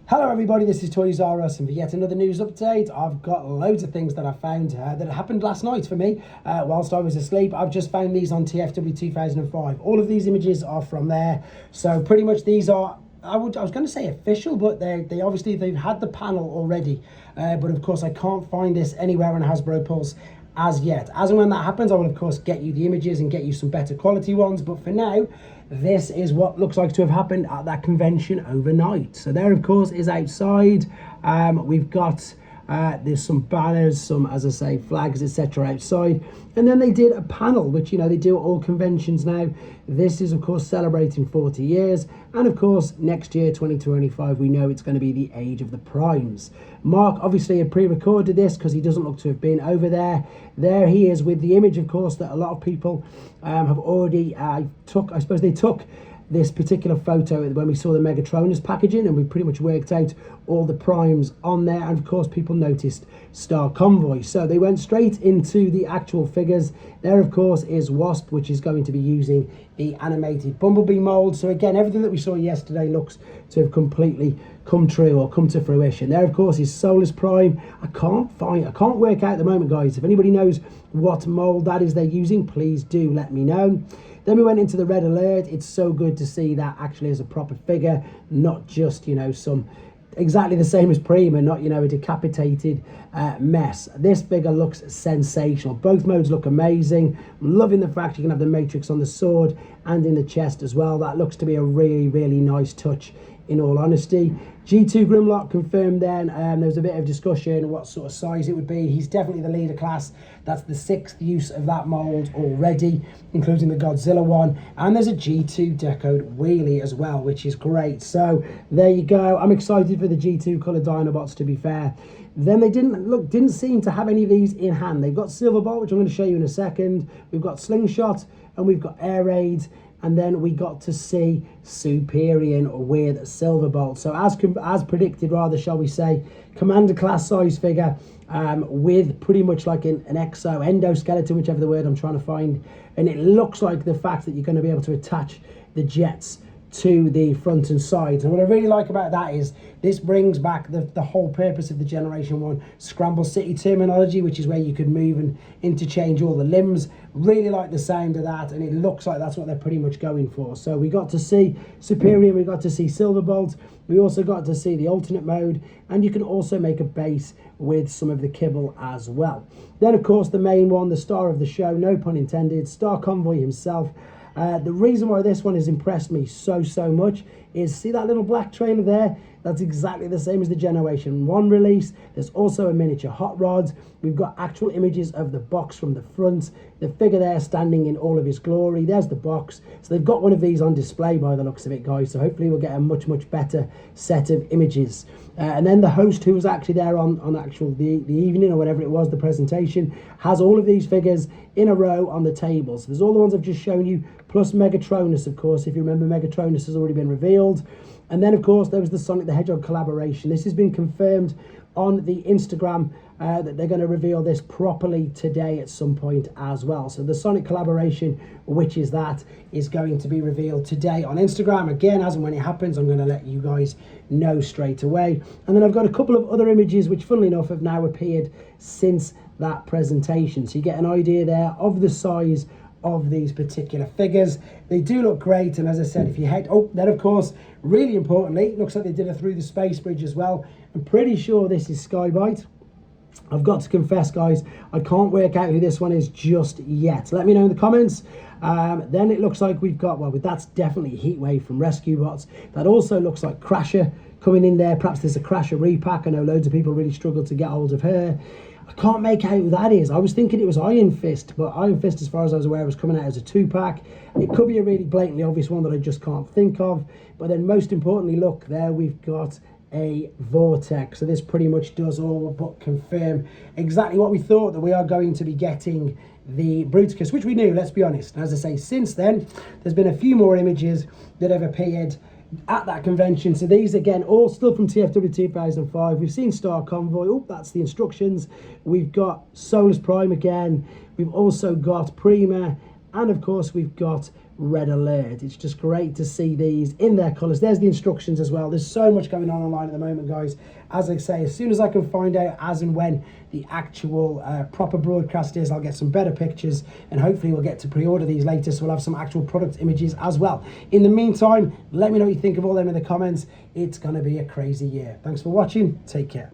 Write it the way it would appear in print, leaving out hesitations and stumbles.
Hello everybody, this is Toys R Us, and for yet another news update. I've got loads of things that I found that happened last night for me whilst I was asleep. I've just found these on TFW 2005. All of these images are from there, so pretty much these are, I was going to say official, but they obviously they've had the panel already, but of course I can't find this anywhere on Hasbro Pulse as yet. As and when that happens, I will of course get you the images and get you some better quality ones, but for now this is what looks like to have happened at that convention overnight. So there of course is outside. We've got there's some banners, some, as I say, flags, etc. outside, and then they did a panel, which, you know, they do at all conventions now. This is of course celebrating 40 years, and of course next year 2025 we know it's going to be the age of the primes. Mark obviously had pre-recorded this because he doesn't look to have been over there. There he is with the image, of course, that a lot of people have already took. I suppose they took this particular photo when we saw the Megatronus packaging, and we pretty much worked out all the primes on there, and of course people noticed Star Convoy, so they went straight into the actual figures. There of course is Wasp, which is going to be using the animated Bumblebee mold. So again, everything that we saw yesterday looks to have completely come true or come to fruition. There of course is Solus Prime. I can't work out at the moment, guys. If anybody knows what mold that is they're using, please do let me know. Then we went into the Red Alert. It's so good to see that actually as a proper figure, not just, you know, some exactly the same as Prima, not, you know, a decapitated mess. This figure looks sensational. Both modes look amazing. I'm loving the fact you can have the Matrix on the sword and in the chest as well. That looks to be a really, really nice touch, in all honesty. G2 Grimlock confirmed then. There was a bit of discussion what sort of size it would be. He's definitely the leader class. That's the 6th use of that mold already, including the Godzilla one. And there's a G2 decoed wheelie as well, which is great. So there you go. I'm excited for the G2 colour Dinobots, to be fair. Then they didn't seem to have any of these in hand. They've got Silverbolt, which I'm going to show you in a second. We've got Slingshot, and we've got Air Raid. And then we got to see Superior with Silverbolt. So as predicted, rather, shall we say, Commander class size figure with pretty much like an endoskeleton, whichever the word I'm trying to find. And it looks like the fact that you're going to be able to attach the jets to the front and sides. And what I really like about that is this brings back the whole purpose of the Generation 1 Scramble City terminology, which is where you could move and interchange all the limbs. Really like the sound of that, and it looks like that's what they're pretty much going for. So we got to see Superior, we got to see Silverbolt, we also got to see the alternate mode, and you can also make a base with some of the kibble as well. Then of course the main one, the star of the show, no pun intended, Star Convoy himself. The reason why this one has impressed me so much is, see that little black trailer there? That's exactly the same as the Generation 1 release. There's also a miniature hot rod. We've got actual images of the box from the front. The figure there standing in all of his glory. There's the box. So they've got one of these on display by the looks of it, guys. So hopefully we'll get a much better set of images. And then the host, who was actually there on actual the evening or whatever it was, the presentation, has all of these figures in a row on the table. So there's all the ones I've just shown you, plus Megatronus, of course. If you remember, Megatronus has already been revealed. And then, of course, there was the Sonic the Hedgehog collaboration. This has been confirmed on the Instagram that they're going to reveal this properly today at some point as well. So the Sonic collaboration, which is going to be revealed today on Instagram. Again, as and when it happens, I'm going to let you guys know straight away. And then I've got a couple of other images which, funnily enough, have now appeared since that presentation. So you get an idea there of the size of these particular figures. They do look great, and as I said, if you head then of course, really importantly, it looks like they did it through the space bridge as well. I'm pretty sure this is Skybite. I've got to confess, guys, I can't work out who this one is just yet. Let me know in the comments. Then it looks like we've got, well, that's definitely Heatwave from Rescue Bots. That also looks like Crasher coming in there. Perhaps there's a Crasher repack. I know loads of people really struggle to get hold of her. I can't make out who that is. I was thinking it was Iron Fist, but Iron Fist, as far as I was aware, was coming out as a 2-pack. It could be a really blatantly obvious one that I just can't think of. But then most importantly, look, there we've got a vortex. So this pretty much does all but confirm exactly what we thought, that we are going to be getting the Bruticus, which we knew, let's be honest. And as I say, since then, there's been a few more images that have appeared at that convention. So these, again, all still from TFW 2005. We've seen Star Convoy. Oh, that's the instructions. We've got Solus Prime again. We've also got Prima. And of course, we've got red alert. It's just great to see these in their colours. There's the instructions as well. There's so much going on online at the moment, guys. As I say, as soon as I can find out as and when the actual proper broadcast is, I'll get some better pictures, and hopefully we'll get to pre-order these later, so we'll have some actual product images as well. In the meantime, let me know what you think of all them in the comments. It's going to be a crazy year. Thanks for watching. Take care.